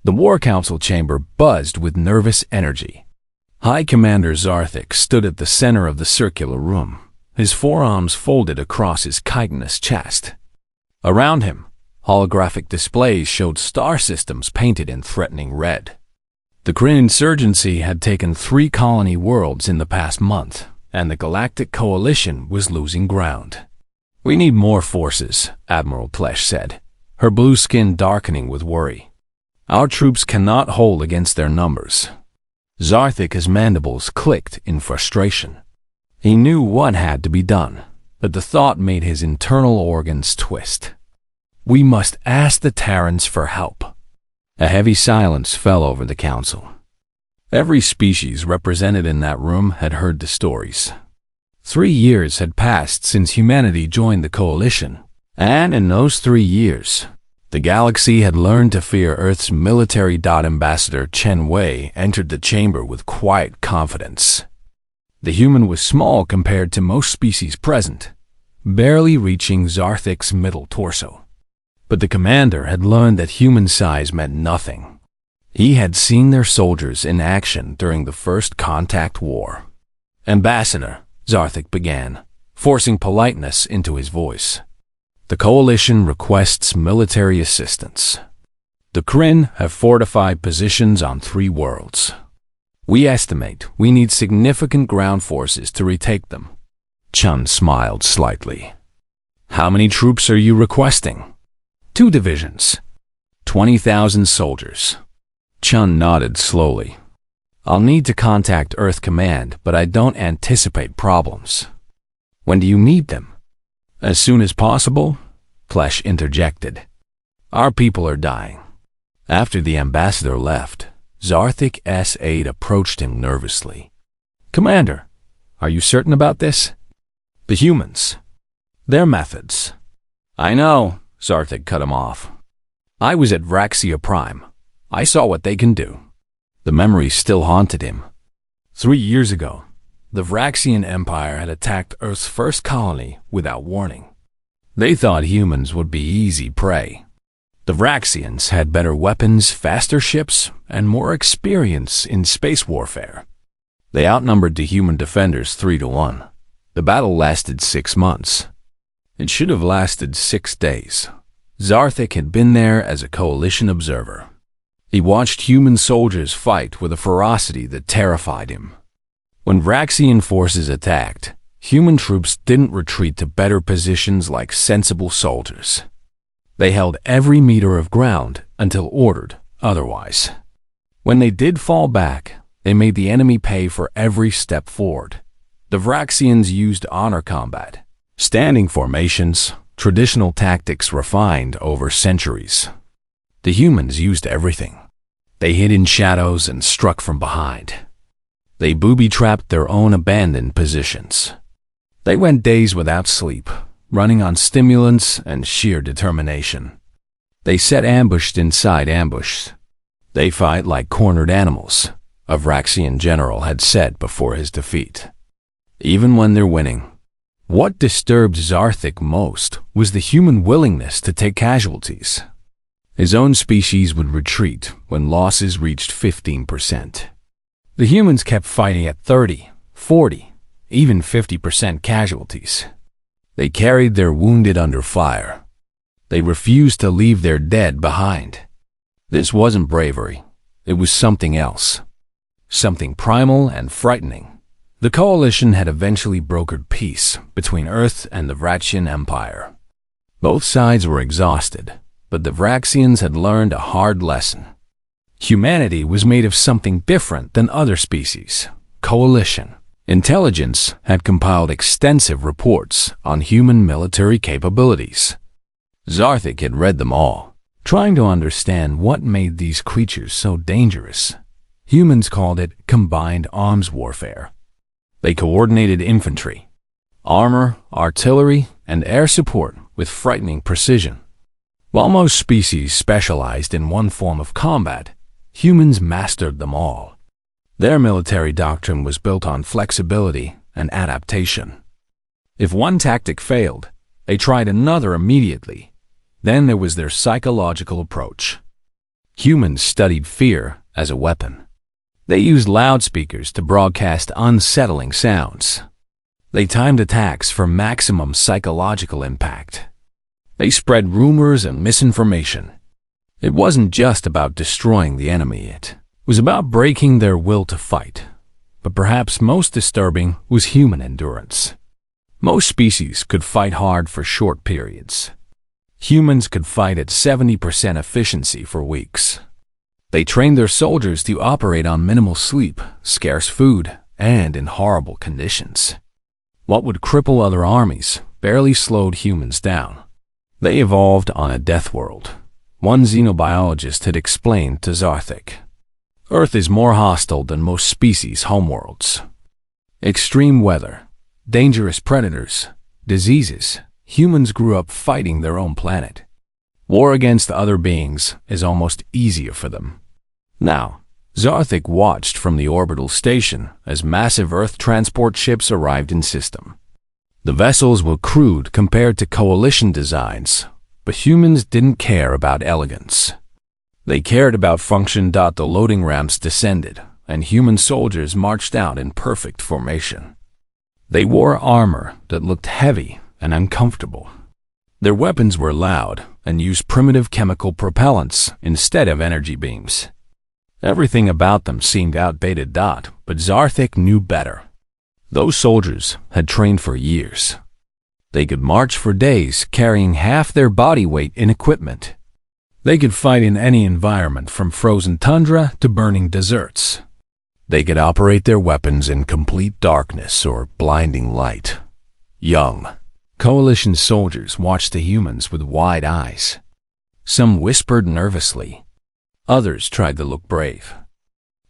The War Council chamber buzzed with nervous energy. High Commander Zarthik stood at the center of the circular room, his forearms folded across his chitinous chest. Around him, holographic displays showed star systems painted in threatening red. The Kryn insurgency had taken 3 colony worlds in the past month, and the Galactic Coalition was losing ground. "We need more forces," Admiral Plesh said, her blue skin darkening with worry. "Our troops cannot hold against their numbers." Zarthik's mandibles clicked in frustration. He knew what had to be done, but the thought made his internal organs twist. "We must ask the Terrans for help." A heavy silence fell over the council. Every species represented in that room had heard the stories. 3 years had passed since humanity joined the coalition, and in those 3 years, the galaxy had learned to fear Earth's military. Ambassador Chen Wei entered the chamber with quiet confidence. The human was small compared to most species present, barely reaching Zarthik's middle torso. But the commander had learned that human size meant nothing. He had seen their soldiers in action during the First Contact War. "Ambassador," Zarthik began, forcing politeness into his voice. "The Coalition requests military assistance. The Kryn have fortified positions on 3 worlds. We estimate we need significant ground forces to retake them." Chun smiled slightly. "How many troops are you requesting?" 2 divisions. 20,000 soldiers. Chun nodded slowly. "I'll need to contact Earth Command, but I don't anticipate problems." "When do you need them?" "As soon as possible," Plesh interjected. "Our people are dying." After the ambassador left, Zarthik's aide approached him nervously. "Commander, are you certain about this?" "The humans. Their methods." "I know," Zarthik cut him off. "I was at Vraxia Prime. I saw what they can do." The memory still haunted him. 3 years ago, the Vraxian Empire had attacked Earth's first colony without warning. They thought humans would be easy prey. The Vraxians had better weapons, faster ships, and more experience in space warfare. They outnumbered the human defenders 3-1. The battle lasted 6 months. It should have lasted 6 days. Zarthik had been there as a coalition observer. He watched human soldiers fight with a ferocity that terrified him. When Vraxian forces attacked, human troops didn't retreat to better positions like sensible soldiers. They held every meter of ground until ordered otherwise. When they did fall back, they made the enemy pay for every step forward. The Vraxians used honor combat, standing formations, traditional tactics refined over centuries. The humans used everything. They hid in shadows and struck from behind. They booby-trapped their own abandoned positions. They went days without sleep, running on stimulants and sheer determination. They set ambushed inside ambush. "They fight like cornered animals," a Vraxian general had said before his defeat. Even when they're winning. What disturbed Zarthik most was the human willingness to take casualties. His own species would retreat when losses reached 15%. The humans kept fighting at 30, 40, even 50% casualties. They carried their wounded under fire. They refused to leave their dead behind. This wasn't bravery. It was something else. Something primal and frightening. The Coalition had eventually brokered peace between Earth and the Vraxian Empire. Both sides were exhausted, but the Vraxians had learned a hard lesson. Humanity was made of something different than other species. Coalition. Intelligence had compiled extensive reports on human military capabilities. Zarthik had read them all, trying to understand what made these creatures so dangerous. Humans called it combined arms warfare. They coordinated infantry, armor, artillery, and air support with frightening precision. While most species specialized in one form of combat, humans mastered them all. Their military doctrine was built on flexibility and adaptation. If one tactic failed, they tried another immediately. Then there was their psychological approach. Humans studied fear as a weapon. They used loudspeakers to broadcast unsettling sounds. They timed attacks for maximum psychological impact. They spread rumors and misinformation. It wasn't just about destroying the enemy, it was about breaking their will to fight. But perhaps most disturbing was human endurance. Most species could fight hard for short periods. Humans could fight at 70% efficiency for weeks. They trained their soldiers to operate on minimal sleep, scarce food, and in horrible conditions. What would cripple other armies barely slowed humans down. They evolved on a death world. One xenobiologist had explained to Zarthik, Earth is more hostile than most species' homeworlds. Extreme weather, dangerous predators, diseases. Humans grew up fighting their own planet. War against other beings is almost easier for them. Now, Zarthik watched from the orbital station as massive Earth transport ships arrived in system. The vessels were crude compared to coalition designs, but humans didn't care about elegance. They cared about function. The loading ramps descended, and human soldiers marched out in perfect formation. They wore armor that looked heavy and uncomfortable. Their weapons were loud and used primitive chemical propellants instead of energy beams. Everything about them seemed outdated. But Zarthik knew better. Those soldiers had trained for years. They could march for days carrying half their body weight in equipment. They could fight in any environment from frozen tundra to burning deserts. They could operate their weapons in complete darkness or blinding light. Young, coalition soldiers watched the humans with wide eyes. Some whispered nervously. Others tried to look brave.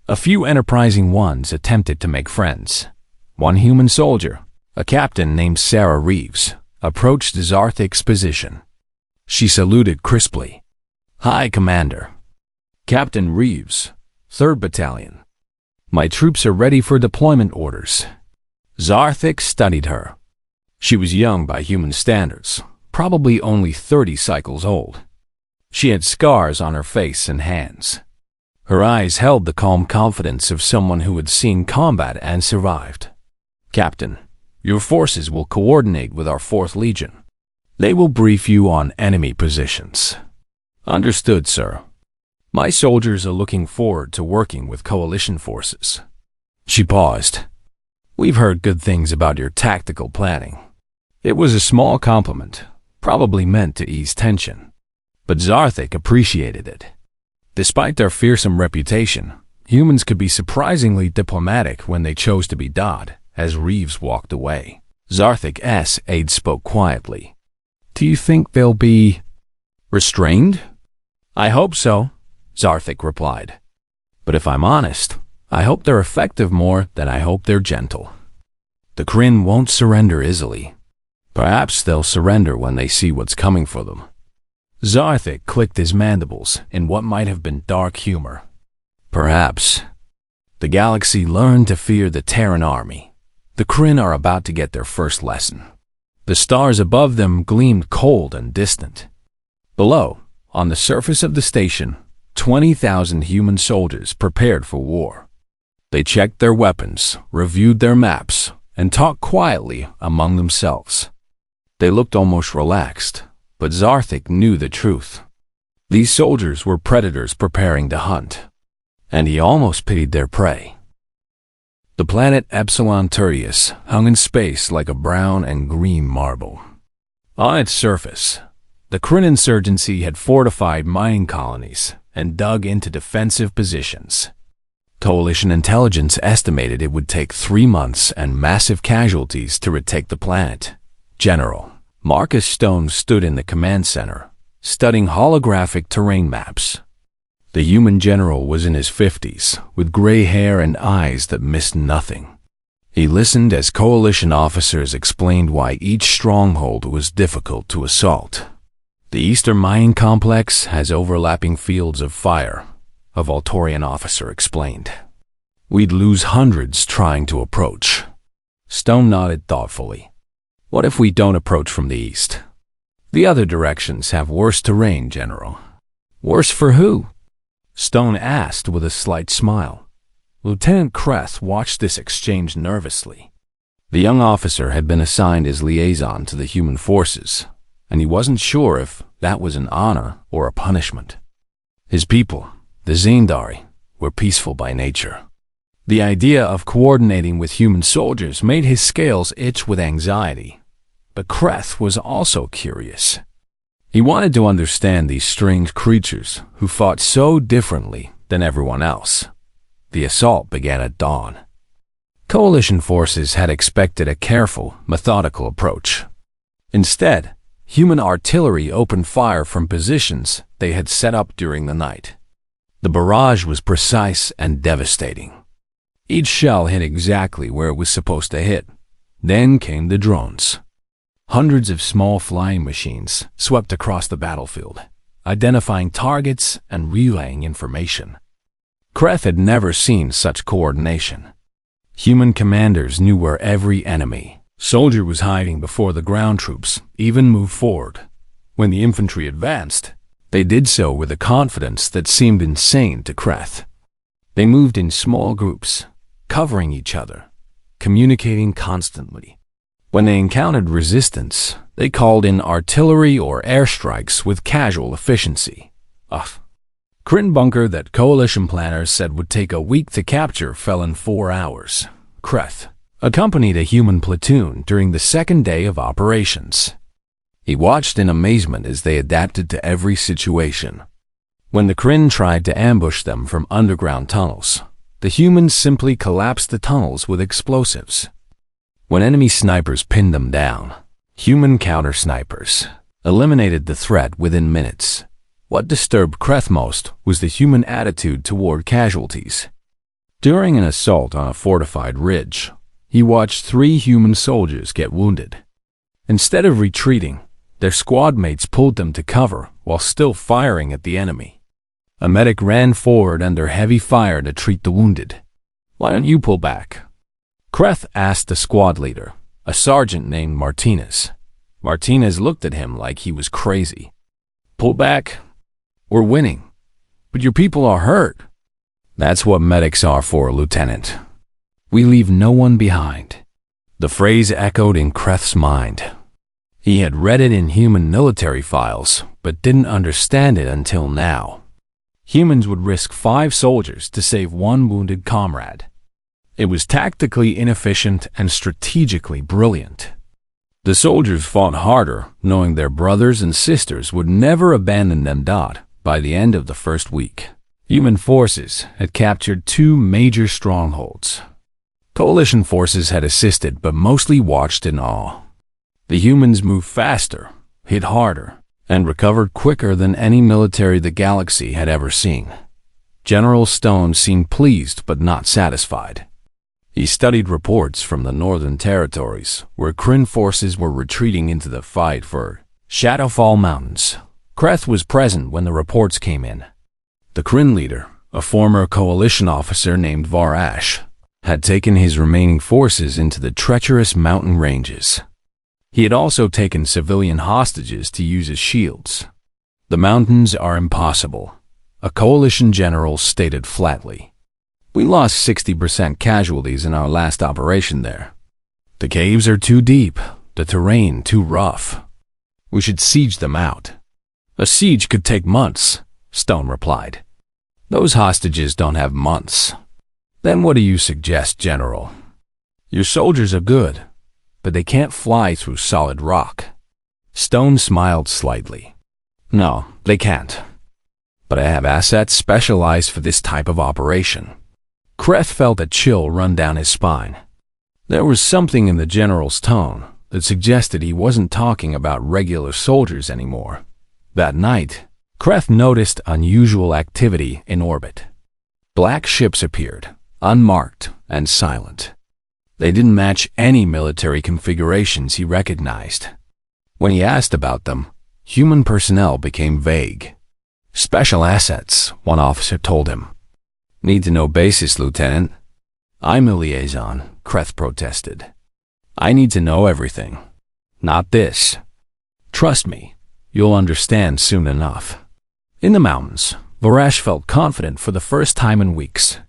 A few enterprising ones attempted to make friends. One human soldier, a captain named Sarah Reeves, approached Zarthik's position. She saluted crisply. "Hi, Commander." "Captain Reeves, 3rd Battalion. My troops are ready for deployment orders." Zarthik studied her. She was young by human standards, probably only 30 cycles old. She had scars on her face and hands. Her eyes held the calm confidence of someone who had seen combat and survived. "Captain, your forces will coordinate with our 4th Legion. They will brief you on enemy positions." "Understood, sir. My soldiers are looking forward to working with coalition forces." She paused. "We've heard good things about your tactical planning." It was a small compliment, probably meant to ease tension. But Zarthik appreciated it. Despite their fearsome reputation, humans could be surprisingly diplomatic when they chose to be. As Reeves walked away, Zarthik's aide spoke quietly. "Do you think they'll be restrained?" "I hope so," Zarthik replied. "But if I'm honest, I hope they're effective more than I hope they're gentle. The Kryn won't surrender easily. Perhaps they'll surrender when they see what's coming for them." Zarthik clicked his mandibles in what might have been dark humor. "Perhaps. The galaxy learned to fear the Terran army. The Kryn are about to get their first lesson." The stars above them gleamed cold and distant. Below, on the surface of the station, 20,000 human soldiers prepared for war. They checked their weapons, reviewed their maps, and talked quietly among themselves. They looked almost relaxed, but Zarthik knew the truth. These soldiers were predators preparing to hunt, and he almost pitied their prey. The planet Epsilon Turius hung in space like a brown and green marble. On its surface, the Kryn insurgency had fortified mining colonies and dug into defensive positions. Coalition intelligence estimated it would take 3 months and massive casualties to retake the planet. General Marcus Stone stood in the command center, studying holographic terrain maps. The human general was in his 50s, with gray hair and eyes that missed nothing. He listened as coalition officers explained why each stronghold was difficult to assault. "The Eastern Mining Complex has overlapping fields of fire," a Voltorian officer explained. "We'd lose hundreds trying to approach." Stone nodded thoughtfully. "What if we don't approach from the east?" "The other directions have worse terrain, General." "Worse for who?" Stone asked with a slight smile. Lieutenant Kreth watched this exchange nervously. The young officer had been assigned as liaison to the human forces, and he wasn't sure if that was an honor or a punishment. His people, the Zandari, were peaceful by nature. The idea of coordinating with human soldiers made his scales itch with anxiety, but Kreth was also curious. He wanted to understand these strange creatures who fought so differently than everyone else. The assault began at dawn. Coalition forces had expected a careful, methodical approach. Instead, human artillery opened fire from positions they had set up during the night. The barrage was precise and devastating. Each shell hit exactly where it was supposed to hit. Then came the drones. Hundreds of small flying machines swept across the battlefield, identifying targets and relaying information. Kreth had never seen such coordination. Human commanders knew where every enemy soldier was hiding before the ground troops even moved forward. When the infantry advanced, they did so with a confidence that seemed insane to Kreth. They moved in small groups, covering each other, communicating constantly. When they encountered resistance, they called in artillery or airstrikes with casual efficiency. Crin bunker that coalition planners said would take a week to capture fell in 4 hours. Kreth accompanied a human platoon during the second day of operations. He watched in amazement as they adapted to every situation. When the Kryn tried to ambush them from underground tunnels, the humans simply collapsed the tunnels with explosives. When enemy snipers pinned them down, human counter-snipers eliminated the threat within minutes. What disturbed Kreth most was the human attitude toward casualties. During an assault on a fortified ridge, he watched 3 human soldiers get wounded. Instead of retreating, their squad mates pulled them to cover while still firing at the enemy. A medic ran forward under heavy fire to treat the wounded. "Why don't you pull back?" Kreth asked the squad leader, a sergeant named Martinez. Martinez looked at him like he was crazy. "Pull back? We're winning. But your people are hurt." "That's what medics are for, Lieutenant. We leave no one behind." The phrase echoed in Kreth's mind. He had read it in human military files, but didn't understand it until now. Humans would risk 5 soldiers to save 1 wounded comrade. It was tactically inefficient and strategically brilliant. The soldiers fought harder, knowing their brothers and sisters would never abandon them. By the end of the first week, human forces had captured 2 major strongholds. Coalition forces had assisted but mostly watched in awe. The humans moved faster, hit harder, and recovered quicker than any military the galaxy had ever seen. General Stone seemed pleased but not satisfied. He studied reports from the Northern Territories, where Kryn forces were retreating into the fight for Shadowfall Mountains. Kreth was present when the reports came in. The Kryn leader, a former coalition officer named Varash, had taken his remaining forces into the treacherous mountain ranges. He had also taken civilian hostages to use as shields. "The mountains are impossible," a coalition general stated flatly. "We lost 60% casualties in our last operation there. The caves are too deep, the terrain too rough. We should siege them out." "A siege could take months," Stone replied. "Those hostages don't have months." "Then what do you suggest, General?" "Your soldiers are good, but they can't fly through solid rock." Stone smiled slightly. "No, they can't. But I have assets specialized for this type of operation." Kreth felt a chill run down his spine. There was something in the general's tone that suggested he wasn't talking about regular soldiers anymore. That night, Kreth noticed unusual activity in orbit. Black ships appeared, unmarked and silent. They didn't match any military configurations he recognized. When he asked about them, human personnel became vague. "Special assets," one officer told him. "Need to know basis, Lieutenant." "I'm a liaison," Kreth protested. "I need to know everything. Not this." "Trust me, you'll understand soon enough." In the mountains, Voresh felt confident for the first time in weeks.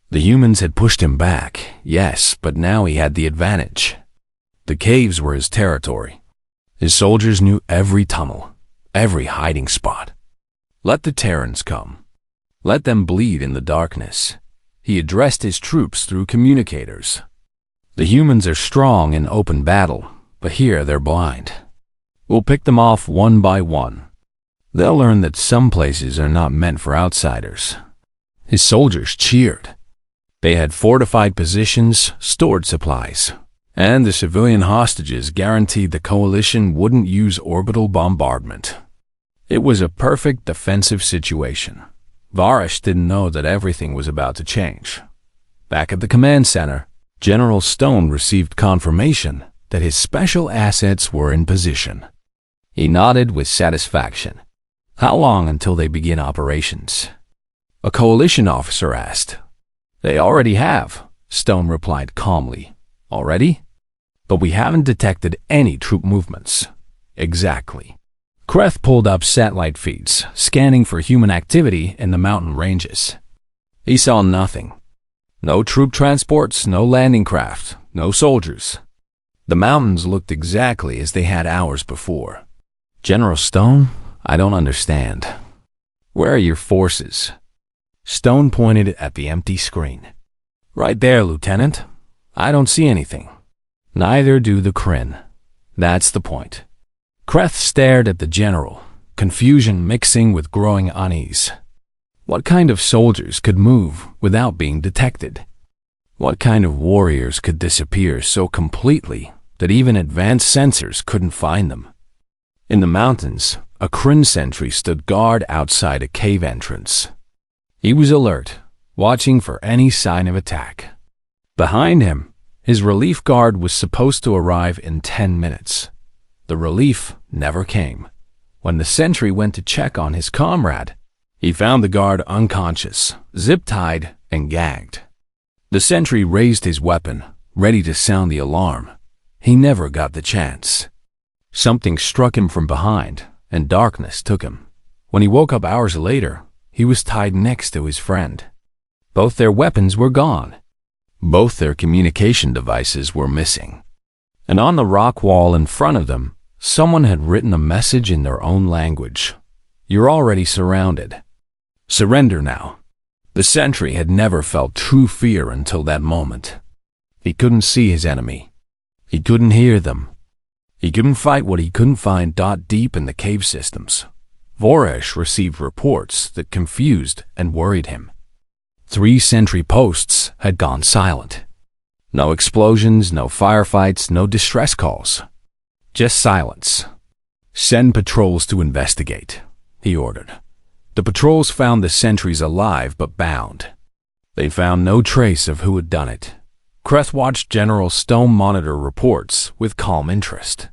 The humans had pushed him back, yes, but now he had the advantage. The caves were his territory. His soldiers knew every tunnel, every hiding spot. Let the Terrans come. Let them bleed in the darkness. He addressed his troops through communicators. The humans are strong in open battle, but here they're blind. We'll pick them off one by one. They'll learn that some places are not meant for outsiders. His soldiers cheered. They had fortified positions, stored supplies, and the civilian hostages guaranteed the coalition wouldn't use orbital bombardment. It was a perfect defensive situation. Voresh didn't know that everything was about to change. Back at the command center, General Stone received confirmation that his special assets were in position. He nodded with satisfaction. How long until they begin operations? A coalition officer asked. They already have, Stone replied calmly. Already? But we haven't detected any troop movements. Exactly. Kreth pulled up satellite feeds, scanning for human activity in the mountain ranges. He saw nothing. No troop transports, no landing craft, no soldiers. The mountains looked exactly as they had hours before. General Stone, I don't understand. Where are your forces? Stone pointed at the empty screen. Right there, Lieutenant. I don't see anything. Neither do the Kryn. That's the point. Kreth stared at the general, confusion mixing with growing unease. What kind of soldiers could move without being detected? What kind of warriors could disappear so completely that even advanced sensors couldn't find them? In the mountains, a Kryn sentry stood guard outside a cave entrance. He was alert, watching for any sign of attack. Behind him, his relief guard was supposed to arrive in 10 minutes. The relief never came. When the sentry went to check on his comrade, he found the guard unconscious, zip-tied, and gagged. The sentry raised his weapon, ready to sound the alarm. He never got the chance. Something struck him from behind, and darkness took him. When he woke up hours later, he was tied next to his friend. Both their weapons were gone. Both their communication devices were missing. And on the rock wall in front of them, someone had written a message in their own language. You're already surrounded. Surrender now. The sentry had never felt true fear until that moment. He couldn't see his enemy. He couldn't hear them. He couldn't fight what he couldn't find deep in the cave systems. Voresh received reports that confused and worried him. 3 sentry posts had gone silent. No explosions, no firefights, no distress calls. Just silence. Send patrols to investigate, he ordered. The patrols found the sentries alive but bound. They found no trace of who had done it. Kreth watched General Stone monitor reports with calm interest.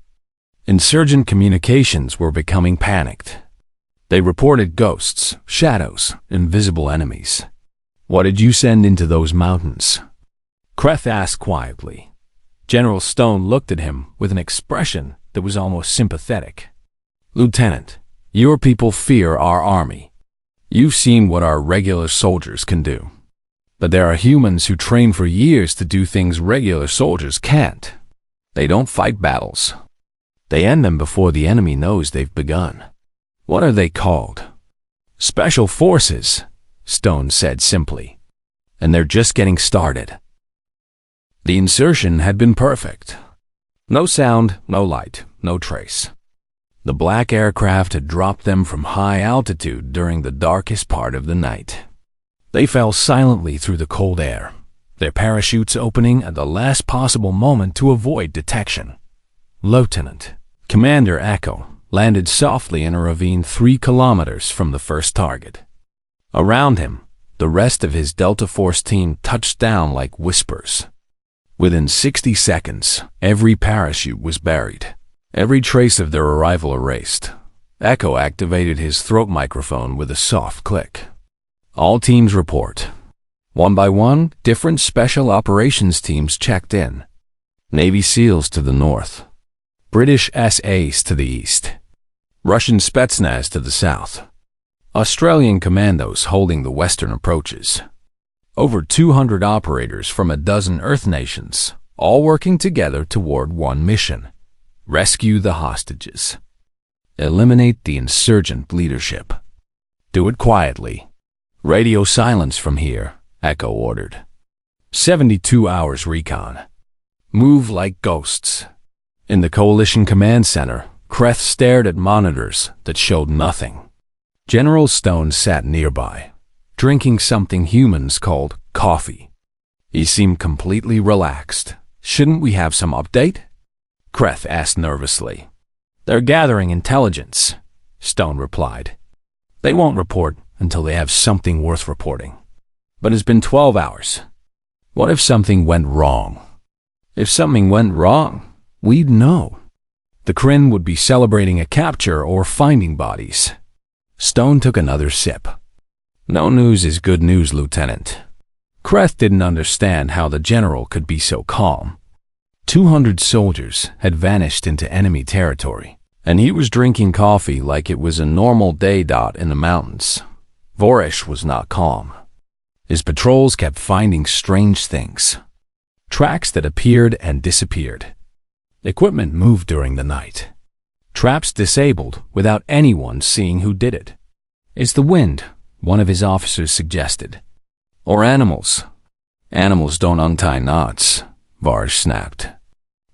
Insurgent communications were becoming panicked. They reported ghosts, shadows, invisible enemies. What did you send into those mountains? Kreth asked quietly. General Stone looked at him with an expression that was almost sympathetic. Lieutenant, your people fear our army. You've seen what our regular soldiers can do. But there are humans who train for years to do things regular soldiers can't. They don't fight battles. They end them before the enemy knows they've begun. What are they called? Special Forces, Stone said simply. And they're just getting started. The insertion had been perfect. No sound, no light, no trace. The black aircraft had dropped them from high altitude during the darkest part of the night. They fell silently through the cold air, their parachutes opening at the last possible moment to avoid detection. Lieutenant, Commander Echo, landed softly in a ravine 3 kilometers from the first target. Around him, the rest of his Delta Force team touched down like whispers. Within 60 seconds, every parachute was buried, every trace of their arrival erased. Echo activated his throat microphone with a soft click. All teams report. One by one, different special operations teams checked in. Navy SEALs to the north. British SAs to the east. Russian Spetsnaz to the south. Australian commandos holding the western approaches. Over 200 operators from a dozen Earth nations, all working together toward one mission: rescue the hostages. Eliminate the insurgent leadership. Do it quietly. Radio silence from here, Echo ordered. 72 hours recon. Move like ghosts. In the Coalition Command Center, Kreth stared at monitors that showed nothing. General Stone sat nearby, drinking something humans called coffee. He seemed completely relaxed. Shouldn't we have some update? Kreth asked nervously. They're gathering intelligence, Stone replied. They won't report until they have something worth reporting. But it's been 12 hours. What if something went wrong? If something went wrong, we'd know. The Kryn would be celebrating a capture or finding bodies. Stone took another sip. No news is good news, Lieutenant. Kreth didn't understand how the general could be so calm. 200 soldiers had vanished into enemy territory, and he was drinking coffee like it was a normal day. In the mountains, Voresh was not calm. His patrols kept finding strange things. Tracks that appeared and disappeared. Equipment moved during the night. Traps disabled without anyone seeing who did it. It's the wind, one of his officers suggested. Or animals. Animals don't untie knots, Voresh snapped.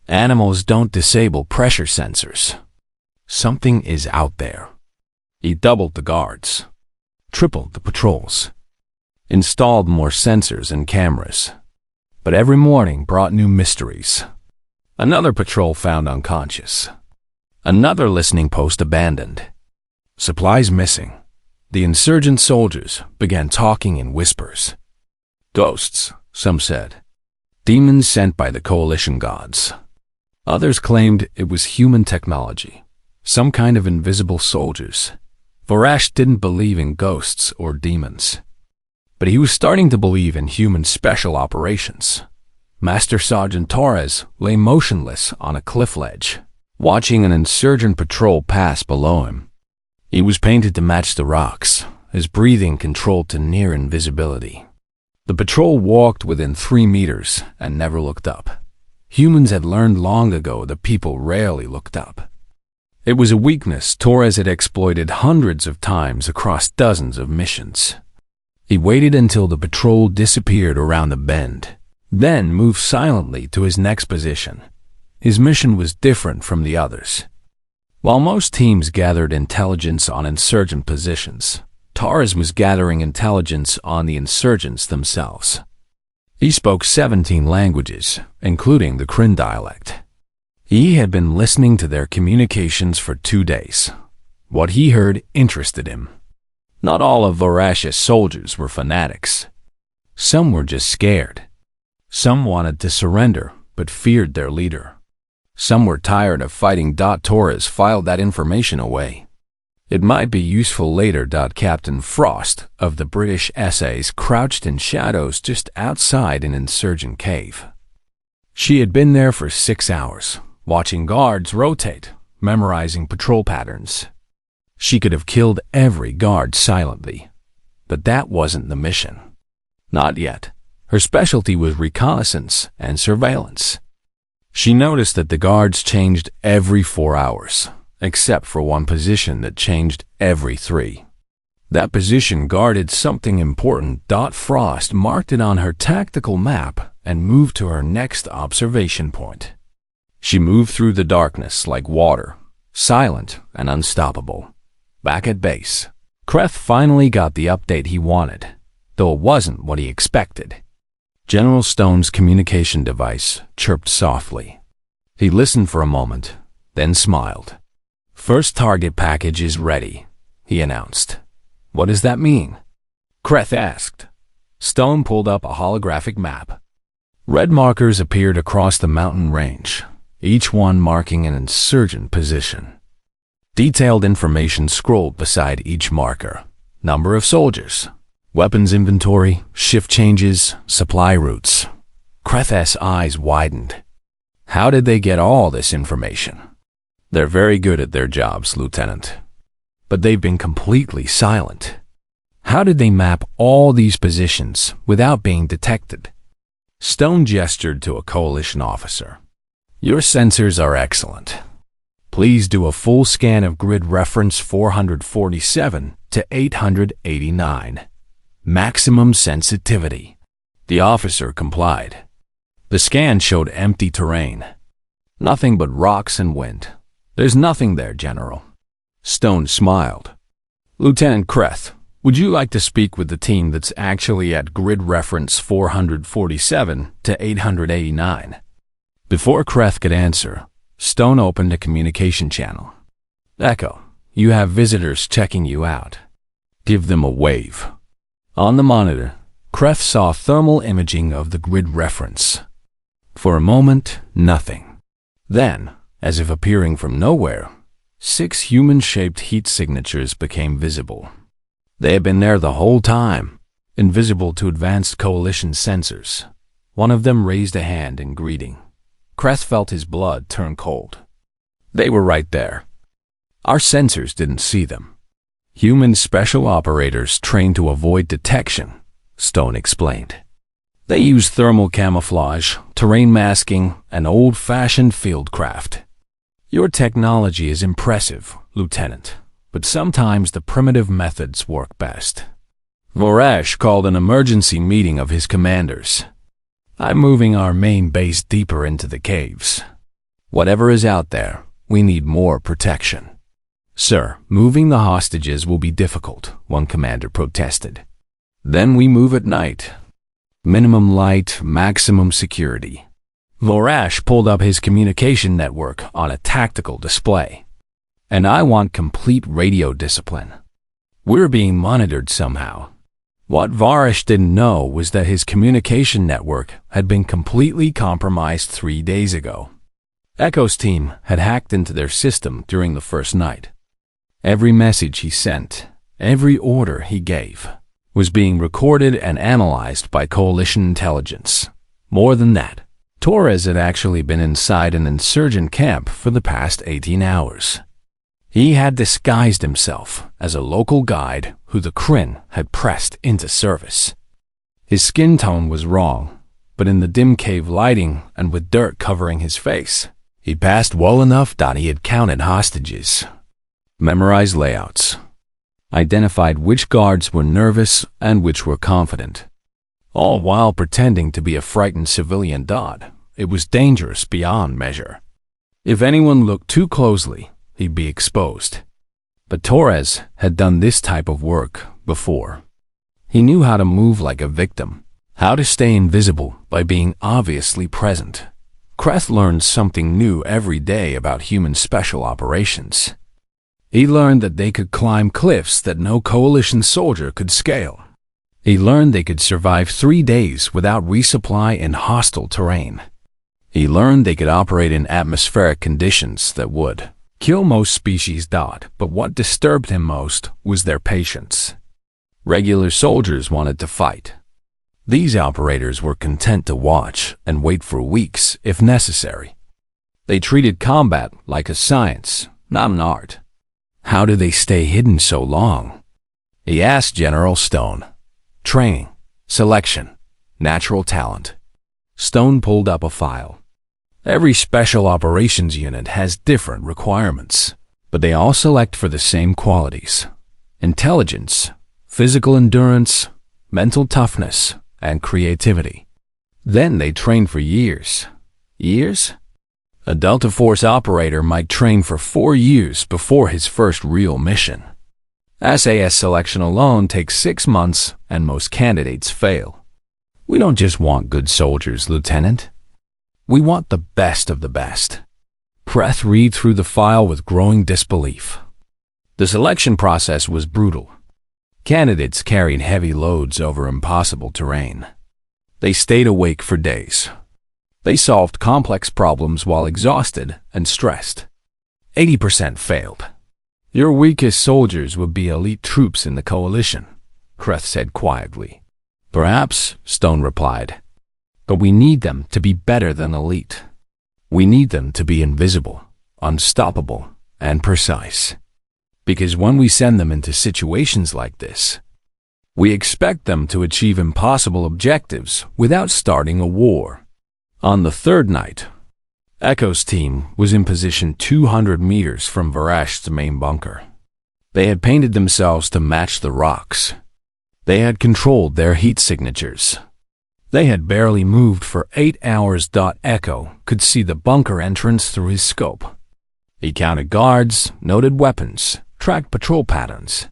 Animals don't disable pressure sensors. Something is out there. He doubled the guards, tripled the patrols, installed more sensors and cameras. But every morning brought new mysteries. Another patrol found unconscious. Another listening post abandoned. Supplies missing. The insurgent soldiers began talking in whispers. Ghosts, some said. Demons sent by the coalition gods. Others claimed it was human technology, some kind of invisible soldiers. Voresh didn't believe in ghosts or demons, but he was starting to believe in human special operations. Master Sergeant Torres lay motionless on a cliff ledge, watching an insurgent patrol pass below him. He was painted to match the rocks, his breathing controlled to near invisibility. The patrol walked within 3 meters and never looked up. Humans had learned long ago that people rarely looked up. It was a weakness Torres had exploited hundreds of times across dozens of missions. He waited until the patrol disappeared around the bend, then moved silently to his next position. His mission was different from the others. While most teams gathered intelligence on insurgent positions, Torres was gathering intelligence on the insurgents themselves. He spoke 17 languages, including the Kryn dialect. He had been listening to their communications for 2 days. What he heard interested him. Not all of Voresh's soldiers were fanatics. Some were just scared. Some wanted to surrender, but feared their leader. Some were tired of fighting. Torres filed that information away. It might be useful later. Captain Frost of the British essays crouched in shadows just outside an insurgent cave. She had been there for 6 hours, watching guards rotate, memorizing patrol patterns. She could have killed every guard silently, but that wasn't the mission. Not yet. Her specialty was reconnaissance and surveillance. She noticed that the guards changed every 4 hours, except for one position that changed every 3. That position guarded something important. Frost marked it on her tactical map and moved to her next observation point. She moved through the darkness like water, silent and unstoppable. Back at base, Kreth finally got the update he wanted, though it wasn't what he expected. General Stone's communication device chirped softly. He listened for a moment, then smiled. First target package is ready, he announced. What does that mean? Kreth asked. Stone pulled up a holographic map. Red markers appeared across the mountain range, each one marking an insurgent position. Detailed information scrolled beside each marker. Number of soldiers, weapons inventory, shift changes, supply routes. Kreth's eyes widened. How did they get all this information? They're very good at their jobs, Lieutenant. but they've been completely silent. How did they map all these positions without being detected? Stone gestured to a coalition officer. Your sensors are excellent. Please do a full scan of grid reference 447 to 889. Maximum sensitivity. The officer complied. The scan showed empty terrain. Nothing but rocks and wind. There's nothing there, General. Stone smiled. Lieutenant Kreth, would you like to speak with the team that's actually at grid reference 447 to 889? Before Kreth could answer, Stone opened a communication channel. Echo, you have visitors checking you out. Give them a wave. On the monitor, Kreth saw thermal imaging of the grid reference. For a moment, nothing. Then, as if appearing from nowhere, 6 human-shaped heat signatures became visible. They had been there the whole time, invisible to advanced coalition sensors. One of them raised a hand in greeting. Kreth felt his blood turn cold. They were right there. Our sensors didn't see them. Human special operators trained to avoid detection, Stone explained. They use thermal camouflage, terrain masking, and old-fashioned fieldcraft. Your technology is impressive, Lieutenant, but sometimes the primitive methods work best. Vorash called an emergency meeting of his commanders. I'm moving our main base deeper into the caves. Whatever is out there, we need more protection. Sir, moving the hostages will be difficult, one commander protested. Then we move at night. Minimum light, maximum security. Vorash pulled up his communication network on a tactical display. And I want complete radio discipline. We're being monitored somehow. What Vorash didn't know was that his communication network had been completely compromised 3 days ago. Echo's team had hacked into their system during the first night. Every message he sent, every order he gave, was being recorded and analyzed by Coalition intelligence. More than that, Torres had actually been inside an insurgent camp for the past 18 hours. He had disguised himself as a local guide who the Kryn had pressed into service. His skin tone was wrong, but in the dim cave lighting and with dirt covering his face, he passed well enough that he had counted hostages, memorized layouts, identified which guards were nervous and which were confident, all while pretending to be a frightened civilian dot. It was dangerous beyond measure. If anyone looked too closely, he'd be exposed. But Torres had done this type of work before. He knew how to move like a victim, how to stay invisible by being obviously present. Kreth learned something new every day about human special operations. He learned that they could climb cliffs that no Coalition soldier could scale. He learned they could survive 3 days without resupply in hostile terrain. He learned they could operate in atmospheric conditions that would kill most species. But what disturbed him most was their patience. Regular soldiers wanted to fight. These operators were content to watch and wait for weeks if necessary. They treated combat like a science, not an art. How do they stay hidden so long? He asked General Stone. Training, selection, natural talent. Stone pulled up a file. Every special operations unit has different requirements, but they all select for the same qualities: intelligence, physical endurance, mental toughness, and creativity. Then they train for years. Years? A Delta Force operator might train for 4 years before his first real mission. SAS selection alone takes 6 months, and most candidates fail. We don't just want good soldiers, Lieutenant. We want the best of the best. Kreth read through the file with growing disbelief. The selection process was brutal. Candidates carried heavy loads over impossible terrain. They stayed awake for days. They solved complex problems while exhausted and stressed. 80% failed. Your weakest soldiers would be elite troops in the Coalition, Kreth said quietly. Perhaps, Stone replied. But we need them to be better than elite. We need them to be invisible, unstoppable, and precise. Because when we send them into situations like this, we expect them to achieve impossible objectives without starting a war. On the third night, Echo's team was in position 200 meters from Varash's main bunker. They had painted themselves to match the rocks. They had controlled their heat signatures. They had barely moved for 8 hours. Echo could see the bunker entrance through his scope. He counted guards, noted weapons, tracked patrol patterns.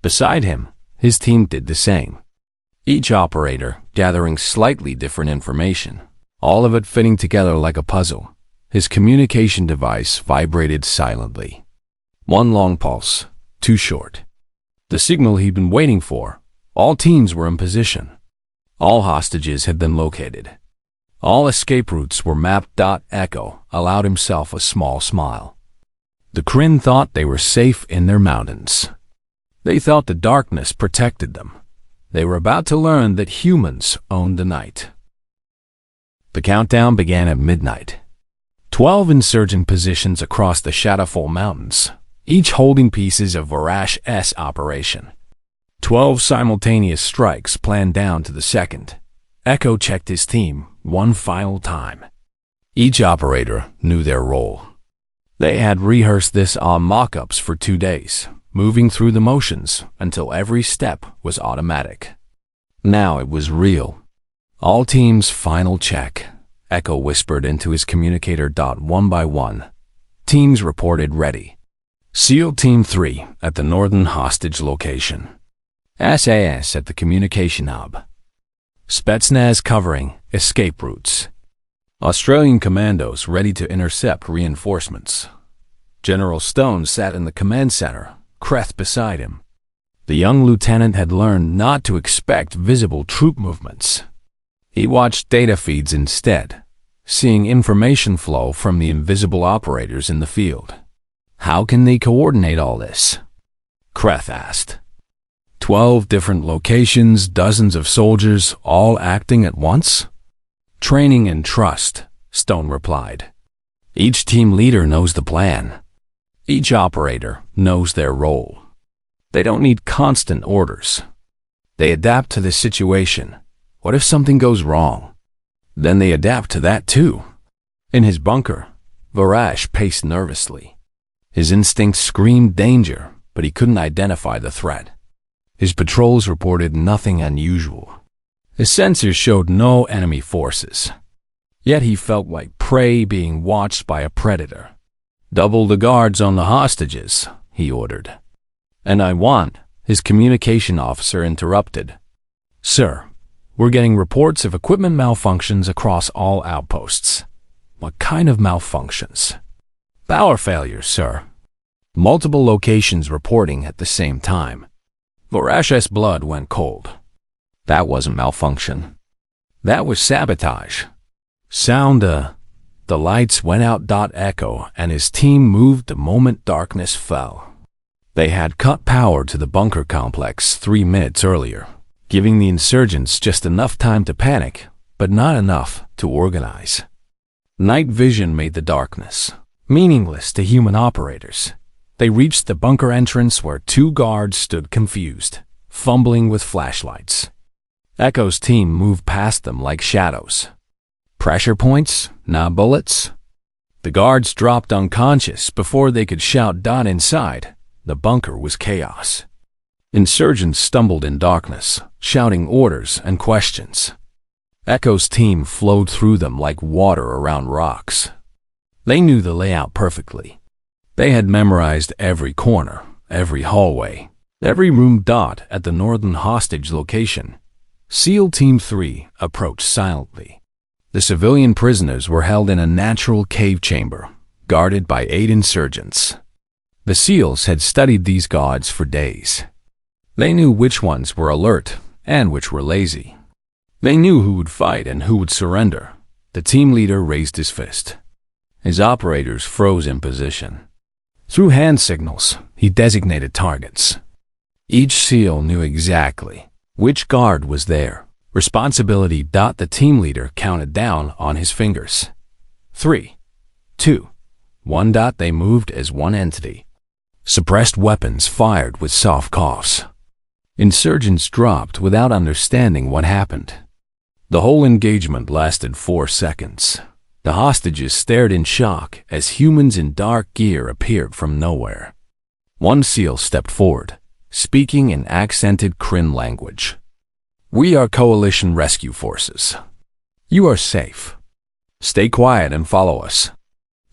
Beside him, his team did the same. Each operator gathering slightly different information, all of it fitting together like a puzzle. His communication device vibrated silently. One long pulse, too short. The signal he'd been waiting for. All teams were in position. All hostages had been located. All escape routes were mapped. Echo allowed himself a small smile. The Kryn thought they were safe in their mountains. They thought the darkness protected them. They were about to learn that humans owned the night. The countdown began at midnight. 12 insurgent positions across the Shadowfall Mountains, each holding pieces of Varash's operation. 12 simultaneous strikes planned down to the second. Echo checked his team one final time. Each operator knew their role. They had rehearsed this on mock-ups for 2 days, moving through the motions until every step was automatic. Now it was real. All teams final check. Echo whispered into his communicator. One by one, teams reported ready. SEAL Team 3 at the northern hostage location. SAS at the communication hub. Spetsnaz covering escape routes. Australian commandos ready to intercept reinforcements. General Stone sat in the command center, Kreth beside him. The young lieutenant had learned not to expect visible troop movements. He watched data feeds instead, seeing information flow from the invisible operators in the field. How can they coordinate all this? Kreth asked. 12 different locations, dozens of soldiers, all acting at once? Training and trust, Stone replied. Each team leader knows the plan. Each operator knows their role. They don't need constant orders. They adapt to the situation. What if something goes wrong? Then they adapt to that too. In his bunker, Varash paced nervously. His instincts screamed danger, but he couldn't identify the threat. His patrols reported nothing unusual. His sensors showed no enemy forces. Yet he felt like prey being watched by a predator. Double the guards on the hostages, he ordered. And I want, his communication officer interrupted. Sir, we're getting reports of equipment malfunctions across all outposts. What kind of malfunctions? Power failures, sir. Multiple locations reporting at the same time. Varash's blood went cold. That wasn't malfunction. That was sabotage. The lights went out. Echo and his team moved the moment darkness fell. They had cut power to the bunker complex 3 minutes earlier, giving the insurgents just enough time to panic, but not enough to organize. Night vision made the darkness meaningless to human operators. They reached the bunker entrance where 2 guards stood confused, fumbling with flashlights. Echo's team moved past them like shadows. Pressure points, not bullets. The guards dropped unconscious before they could shout. Inside, the bunker was chaos. Insurgents stumbled in darkness, shouting orders and questions. Echo's team flowed through them like water around rocks. They knew the layout perfectly. They had memorized every corner, every hallway, every room. At the northern hostage location, SEAL Team 3 approached silently. The civilian prisoners were held in a natural cave chamber, guarded by 8 insurgents. The SEALs had studied these guards for days. They knew which ones were alert and which were lazy. They knew who would fight and who would surrender. The team leader raised his fist. His operators froze in position. Through hand signals, he designated targets. Each SEAL knew exactly which guard was there. Responsibility. The team leader counted down on his fingers. 3, 2, 1. They moved as one entity. Suppressed weapons fired with soft coughs. Insurgents dropped without understanding what happened. The whole engagement lasted 4 seconds. The hostages stared in shock as humans in dark gear appeared from nowhere. One SEAL stepped forward, speaking in accented Kryn language. "We are Coalition Rescue Forces. You are safe. Stay quiet and follow us."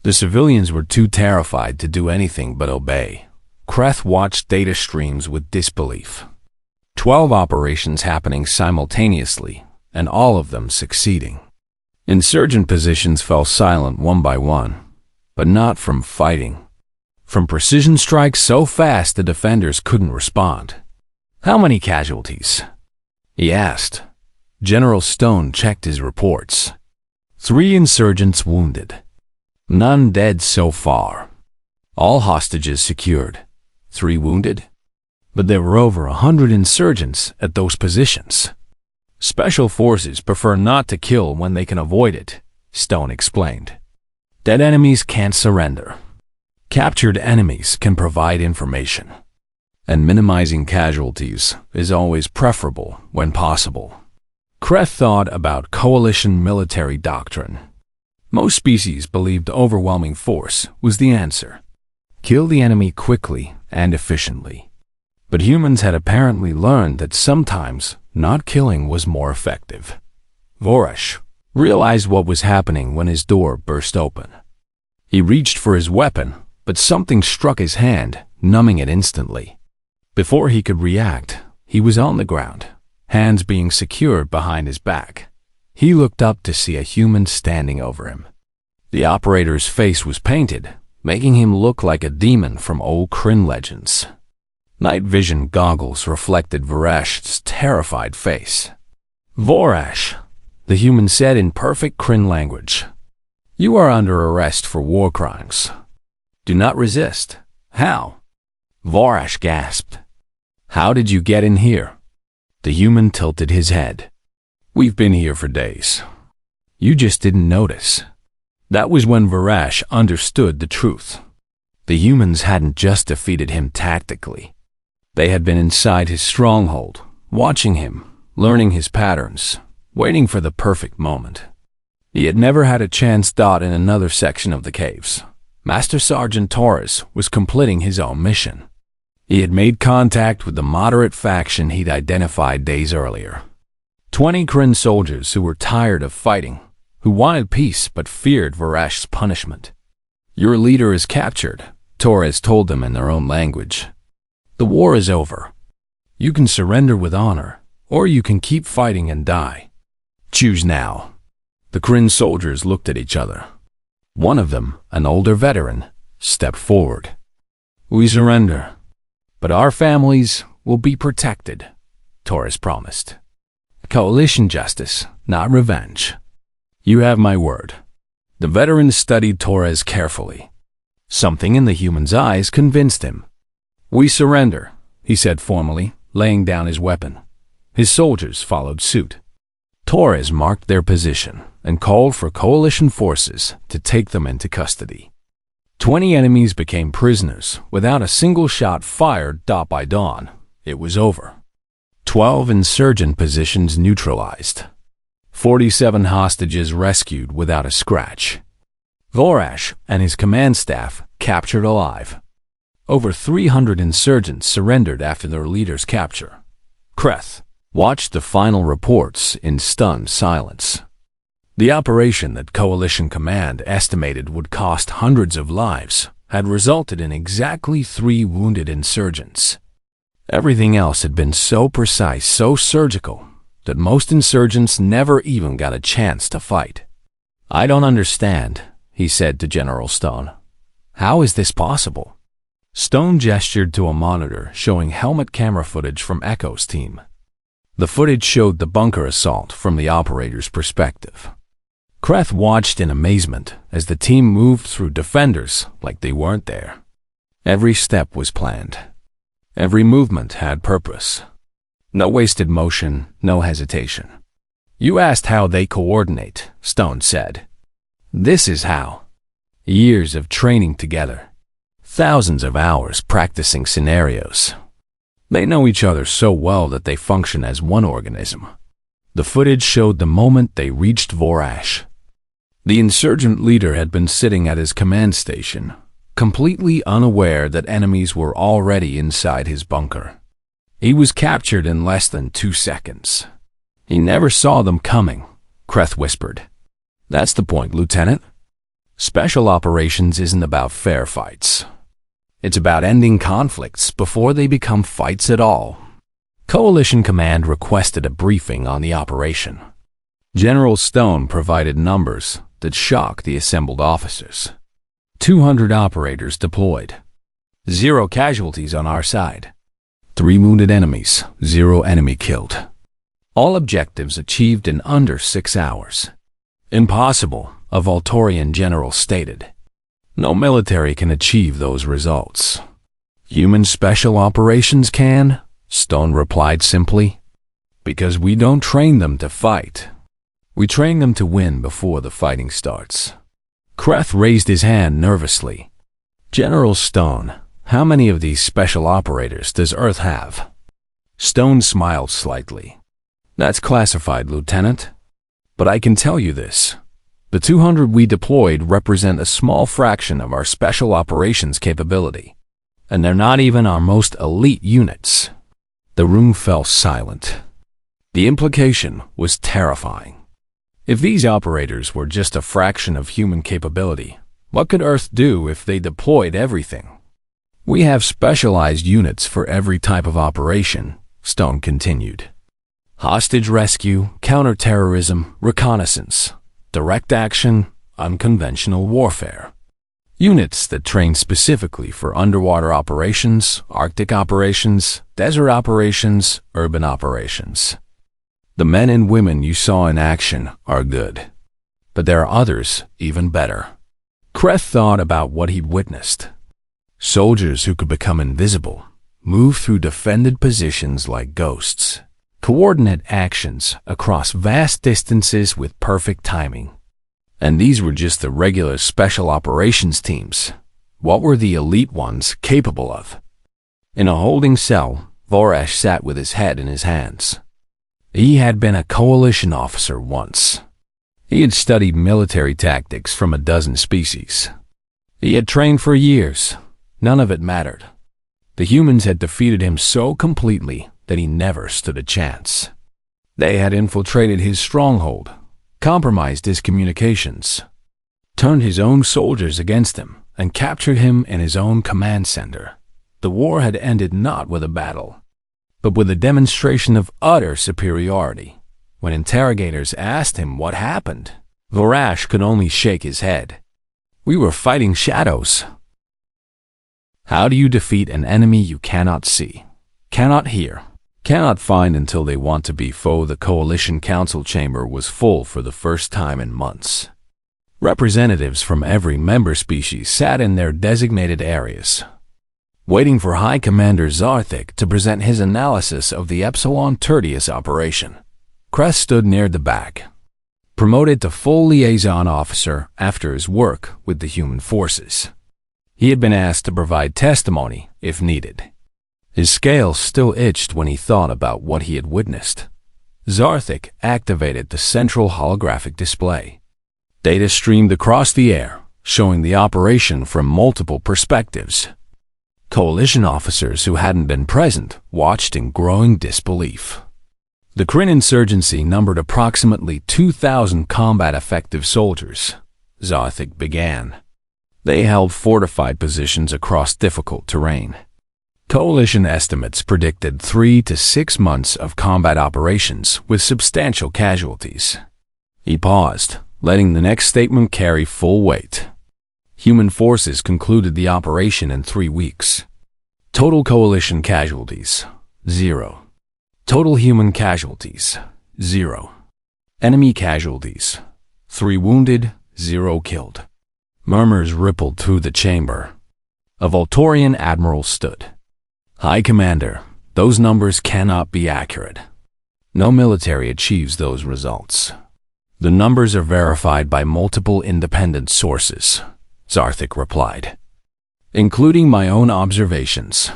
The civilians were too terrified to do anything but obey. Kreth watched data streams with disbelief. 12 operations happening simultaneously, and all of them succeeding. Insurgent positions fell silent one by one, but not from fighting. From precision strikes so fast the defenders couldn't respond. "How many casualties?" he asked. General Stone checked his reports. 3 insurgents wounded. None dead so far. All hostages secured. 3 wounded. But there were over 100 insurgents at those positions. "Special forces prefer not to kill when they can avoid it," Stone explained. "Dead enemies can't surrender. Captured enemies can provide information. And minimizing casualties is always preferable when possible." Kreth thought about coalition military doctrine. Most species believed overwhelming force was the answer. Kill the enemy quickly and efficiently. But humans had apparently learned that sometimes not killing was more effective. Vorash realized what was happening when his door burst open. He reached for his weapon, but something struck his hand, numbing it instantly. Before he could react, he was on the ground, hands being secured behind his back. He looked up to see a human standing over him. The operator's face was painted, making him look like a demon from old Kryn legends. Night vision goggles reflected Vorash's terrified face. "Vorash," the human said in perfect Kryn language. "You are under arrest for war crimes. Do not resist." "How?" Vorash gasped. "How did you get in here?" The human tilted his head. "We've been here for days. You just didn't notice." That was when Vorash understood the truth. The humans hadn't just defeated him tactically. They had been inside his stronghold, watching him, learning his patterns, waiting for the perfect moment. He had never had a chance dot in another section of the caves. Master Sergeant Torres was completing his own mission. He had made contact with the moderate faction he'd identified days earlier. 20 Kryn soldiers who were tired of fighting, who wanted peace but feared Vorash's punishment. "Your leader is captured," Torres told them in their own language. "The war is over. You can surrender with honor, or you can keep fighting and die. Choose now." The Kryn soldiers looked at each other. One of them, an older veteran, stepped forward. "We surrender, but our families will be protected," Torres promised. "Coalition justice, not revenge. You have my word." The veteran studied Torres carefully. Something in the human's eyes convinced him. "We surrender," he said formally, laying down his weapon. His soldiers followed suit. Torres marked their position and called for coalition forces to take them into custody. 20 enemies became prisoners without a single shot fired dot by dawn. It was over. 12 insurgent positions neutralized. 47 hostages rescued without a scratch. Vorash and his command staff captured alive. Over 300 insurgents surrendered after their leader's capture. Kreth watched the final reports in stunned silence. The operation that Coalition Command estimated would cost hundreds of lives had resulted in exactly 3 wounded insurgents. Everything else had been so precise, so surgical, that most insurgents never even got a chance to fight. "I don't understand," he said to General Stone. "How is this possible?" Stone gestured to a monitor showing helmet camera footage from Echo's team. The footage showed the bunker assault from the operator's perspective. Kreth watched in amazement as the team moved through defenders like they weren't there. Every step was planned. Every movement had purpose. No wasted motion, no hesitation. "You asked how they coordinate," Stone said. "This is how. Years of training together. thousands of hours practicing scenarios. They know each other so well that they function as one organism. The footage showed the moment they reached Vorash. The insurgent leader had been sitting at his command station, completely unaware that enemies were already inside his bunker. He was captured in less than 2 seconds. He never saw them coming, Kreth whispered. That's the point, Lieutenant. Special operations isn't about fair fights. It's about ending conflicts before they become fights at all. Coalition Command requested a briefing on the operation. General Stone provided numbers that shocked the assembled officers. 200 operators deployed. 0 casualties on our side. 3 wounded enemies, 0 enemy killed. All objectives achieved in under 6 hours. Impossible, a Voltorian general stated. No military can achieve those results. Human special operations can, Stone replied simply. Because we don't train them to fight. We train them to win before the fighting starts. Kreth raised his hand nervously. General Stone, how many of these special operators does Earth have? Stone smiled slightly. That's classified, Lieutenant. But I can tell you this. The 200 we deployed represent a small fraction of our special operations capability. And they're not even our most elite units. The room fell silent. The implication was terrifying. If these operators were just a fraction of human capability, what could Earth do if they deployed everything? We have specialized units for every type of operation, Stone continued. Hostage rescue, counterterrorism, reconnaissance, direct action, unconventional warfare. Units that train specifically for underwater operations, Arctic operations, desert operations, urban operations. The men and women you saw in action are good. But there are others even better. Kreth thought about what he'd witnessed. Soldiers who could become invisible, move through defended positions like ghosts, coordinate actions across vast distances with perfect timing. And these were just the regular special operations teams. What were the elite ones capable of? In a holding cell, Vorash sat with his head in his hands. He had been a coalition officer once. He had studied military tactics from a dozen species. He had trained for years. None of it mattered. The humans had defeated him so completely that he never stood a chance. They had infiltrated his stronghold, compromised his communications, turned his own soldiers against him, and captured him in his own command center. The war had ended not with a battle, but with a demonstration of utter superiority. When interrogators asked him what happened, Vorash could only shake his head. We were fighting shadows. How do you defeat an enemy you cannot see, cannot hear, cannot find until they want to be foe? The Coalition Council chamber was full for the first time in months. Representatives from every member species sat in their designated areas, waiting for High Commander Zarthik to present his analysis of the Epsilon Tertius operation. Kreth stood near the back, promoted to full liaison officer after his work with the human forces. He had been asked to provide testimony if needed. His scales still itched when he thought about what he had witnessed. Zarthik activated the central holographic display. Data streamed across the air, showing the operation from multiple perspectives. Coalition officers who hadn't been present watched in growing disbelief. The Kryn insurgency numbered approximately 2,000 combat-effective soldiers. Zarthik began. They held fortified positions across difficult terrain. Coalition estimates predicted 3 to 6 months of combat operations with substantial casualties. He paused, letting the next statement carry full weight. Human forces concluded the operation in 3 weeks. Total coalition casualties, 0. Total human casualties, 0. Enemy casualties, 3 wounded, 0 killed. Murmurs rippled through the chamber. A Voltorian admiral stood. High Commander, those numbers cannot be accurate. No military achieves those results. The numbers are verified by multiple independent sources, Zarthik replied. including my own observations.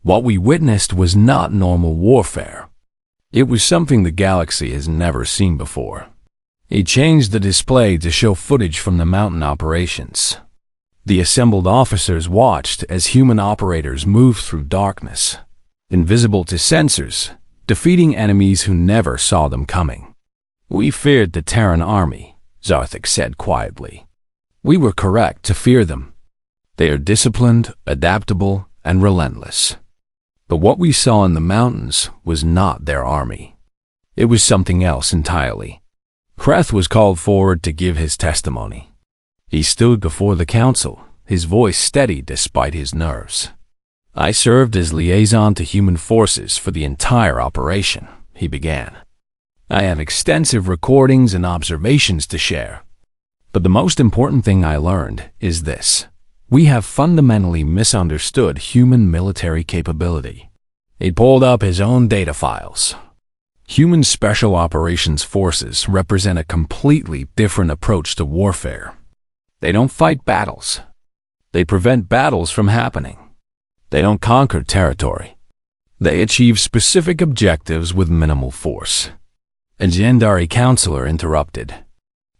What we witnessed was not normal warfare. It was something the galaxy has never seen before. He changed the display to show footage from the mountain operations. The assembled officers watched as human operators moved through darkness, invisible to sensors, defeating enemies who never saw them coming. We feared the Terran army, Zarthik said quietly. We were correct to fear them. They are disciplined, adaptable, and relentless. But what we saw in the mountains was not their army. It was something else entirely. Kreth was called forward to give his testimony. He stood before the council, his voice steady despite his nerves. I served as liaison to human forces for the entire operation, he began. I have extensive recordings and observations to share. But the most important thing I learned is this. We have fundamentally misunderstood human military capability. He pulled up his own data files. Human Special Operations Forces represent a completely different approach to warfare. They don't fight battles. They prevent battles from happening. They don't conquer territory. They achieve specific objectives with minimal force. A Jandari counselor interrupted.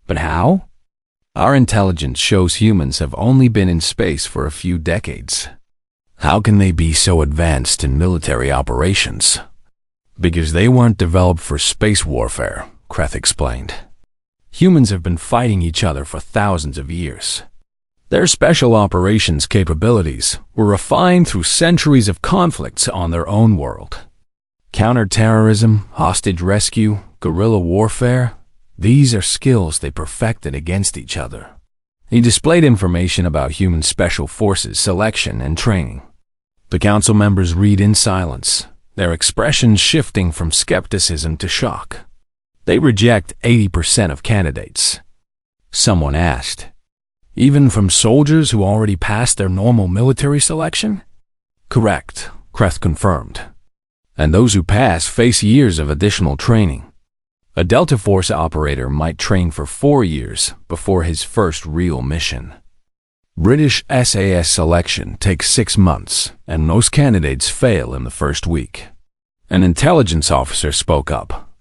But how? Our intelligence shows humans have only been in space for a few decades. How can they be so advanced in military operations? Because they weren't developed for space warfare, Kreth explained. Humans have been fighting each other for thousands of years. Their special operations capabilities were refined through centuries of conflicts on their own world. Counterterrorism, hostage rescue, guerrilla warfare, these are skills they perfected against each other. He displayed information about human special forces selection and training. The council members read in silence, their expressions shifting from skepticism to shock. They reject 80% of candidates. Someone asked, even from soldiers who already passed their normal military selection? Correct, Kreth confirmed. And those who pass face years of additional training. A Delta Force operator might train for 4 years before his first real mission. British SAS selection takes 6 months, and most candidates fail in the first week. An intelligence officer spoke up.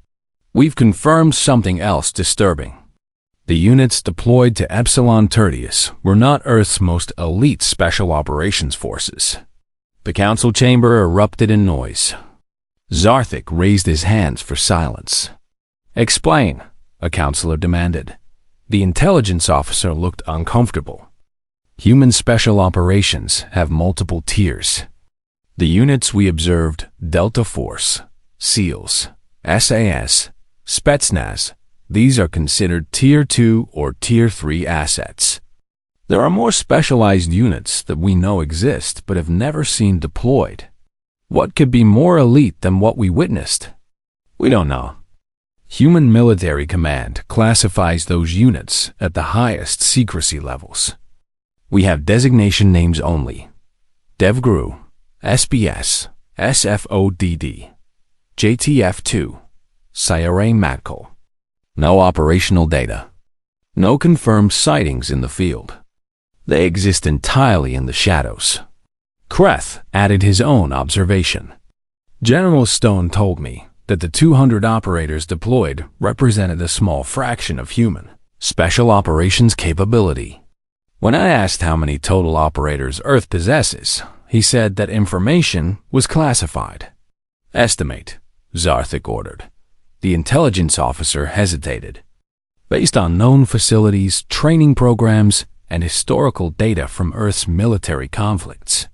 We've confirmed something else disturbing. The units deployed to Epsilon Tertius were not Earth's most elite special operations forces. The council chamber erupted in noise. Zarthik raised his hands for silence. Explain, a counselor demanded. The intelligence officer looked uncomfortable. Human special operations have multiple tiers. The units we observed, Delta Force, SEALs, SAS, Spetsnaz, these are considered Tier 2 or Tier 3 assets. There are more specialized units that we know exist but have never seen deployed. What could be more elite than what we witnessed? We don't know. Human Military Command classifies those units at the highest secrecy levels. We have designation names only. DevGru, SBS, SFODD, JTF2, Sayare Matkal. No operational data. No confirmed sightings in the field. They exist entirely in the shadows. Kreth added his own observation. General Stone told me that the 200 operators deployed represented a small fraction of human special operations capability. When I asked how many total operators Earth possesses, he said that information was classified. Estimate, Zarthik ordered. The intelligence officer hesitated. Based on known facilities, training programs, and historical data from Earth's military conflicts,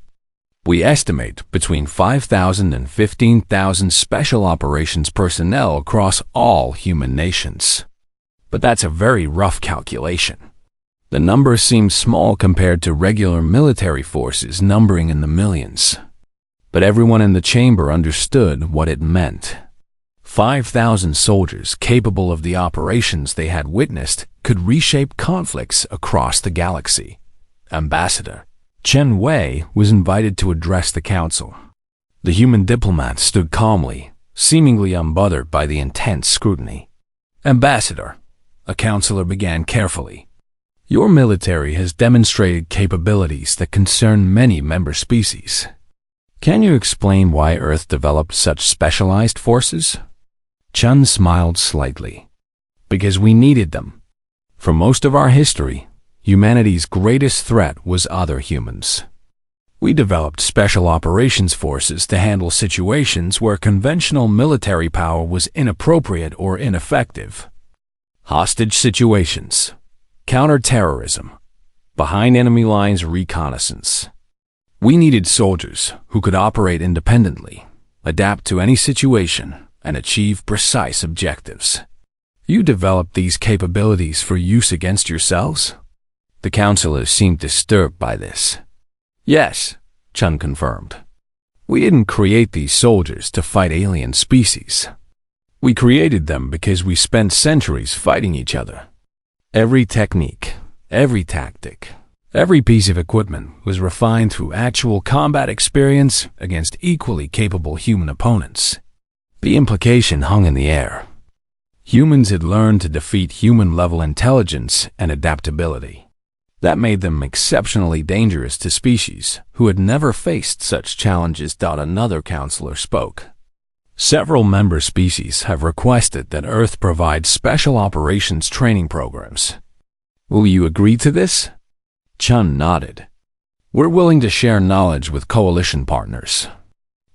we estimate between 5,000 and 15,000 special operations personnel across all human nations. But that's a very rough calculation. The number seems small compared to regular military forces numbering in the millions. But everyone in the chamber understood what it meant. 5,000 soldiers capable of the operations they had witnessed could reshape conflicts across the galaxy. Ambassador Chen Wei was invited to address the council. The human diplomat stood calmly, seemingly unbothered by the intense scrutiny. Ambassador, a counselor began carefully. Your military has demonstrated capabilities that concern many member species. Can you explain why Earth developed such specialized forces? Chun smiled slightly. Because we needed them. For most of our history, humanity's greatest threat was other humans. We developed special operations forces to handle situations where conventional military power was inappropriate or ineffective. Hostage situations, counter-terrorism, behind enemy lines reconnaissance. We needed soldiers who could operate independently, adapt to any situation, and achieve precise objectives. You developed these capabilities for use against yourselves? The counselors seemed disturbed by this. Yes, Chun confirmed. We didn't create these soldiers to fight alien species. We created them because we spent centuries fighting each other. Every technique, every tactic, every piece of equipment was refined through actual combat experience against equally capable human opponents. The implication hung in the air. Humans had learned to defeat human-level intelligence and adaptability. That made them exceptionally dangerous to species who had never faced such challenges. Another counselor spoke. Several member species have requested that Earth provide special operations training programs. Will you agree to this? Chun nodded. We're willing to share knowledge with coalition partners.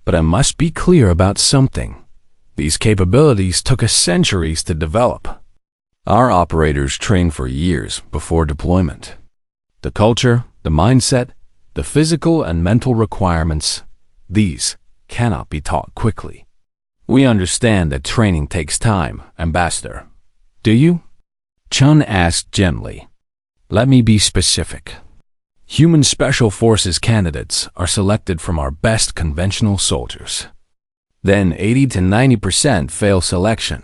But I must be clear about something. These capabilities took us centuries to develop. Our operators trained for years before deployment. The culture, the mindset, the physical and mental requirements, these cannot be taught quickly. We understand that training takes time, Ambassador. Do you? Chun asked gently. Let me be specific. Human Special Forces candidates are selected from our best conventional soldiers. Then 80 to 90% fail selection.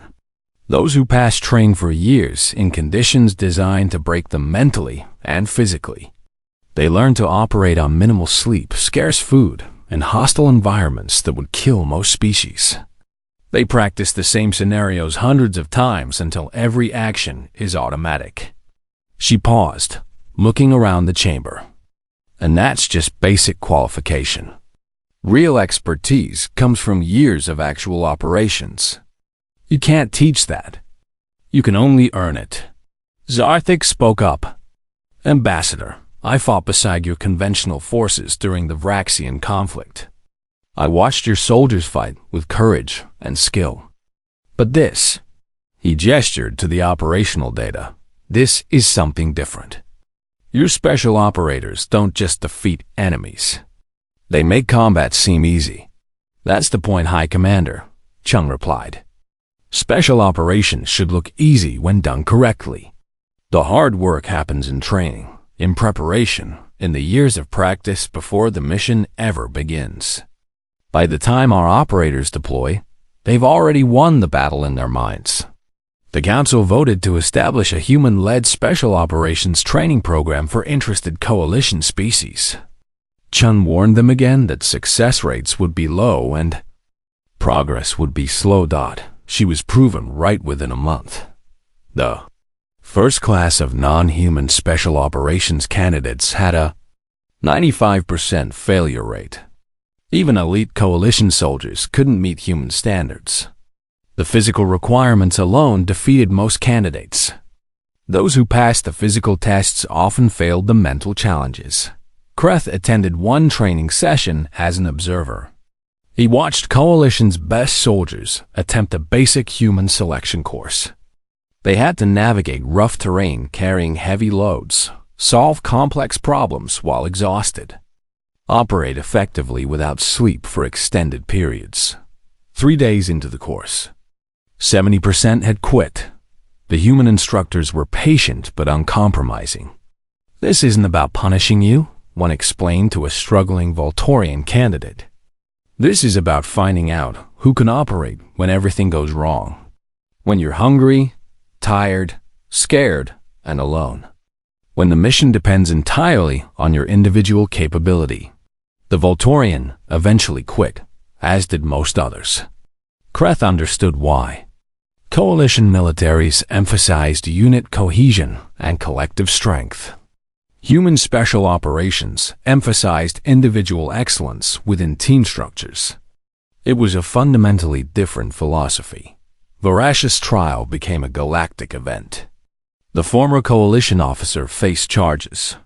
Those who pass train for years in conditions designed to break them mentally and physically. They learn to operate on minimal sleep, scarce food, and hostile environments that would kill most species. They practice the same scenarios hundreds of times until every action is automatic. She paused, looking around the chamber. And that's just basic qualification. Real expertise comes from years of actual operations. You can't teach that. You can only earn it. Zarthik spoke up. Ambassador, I fought beside your conventional forces during the Vraxian conflict. I watched your soldiers fight with courage and skill. But this, he gestured to the operational data, this is something different. Your special operators don't just defeat enemies. They make combat seem easy. That's the point, High Commander, Chung replied. Special operations should look easy when done correctly. The hard work happens in training, in preparation, in the years of practice before the mission ever begins. By the time our operators deploy, they've already won the battle in their minds. The Council voted to establish a human-led special operations training program for interested coalition species. Chun warned them again that success rates would be low and progress would be slow. She was proven right within a month. The first class of non-human special operations candidates had a 95% failure rate. Even elite coalition soldiers couldn't meet human standards. The physical requirements alone defeated most candidates. Those who passed the physical tests often failed the mental challenges. Kreth attended one training session as an observer. He watched Coalition's best soldiers attempt a basic human selection course. They had to navigate rough terrain carrying heavy loads, solve complex problems while exhausted, operate effectively without sleep for extended periods. 3 days into the course, 70% had quit. The human instructors were patient but uncompromising. This isn't about punishing you, one explained to a struggling Voltorian candidate. This is about finding out who can operate when everything goes wrong. When you're hungry, tired, scared, and alone. When the mission depends entirely on your individual capability. The Voltorian eventually quit, as did most others. Kreth understood why. Coalition militaries emphasized unit cohesion and collective strength. Human special operations emphasized individual excellence within team structures. It was a fundamentally different philosophy. Voracious trial became a galactic event. The former coalition officer faced charges,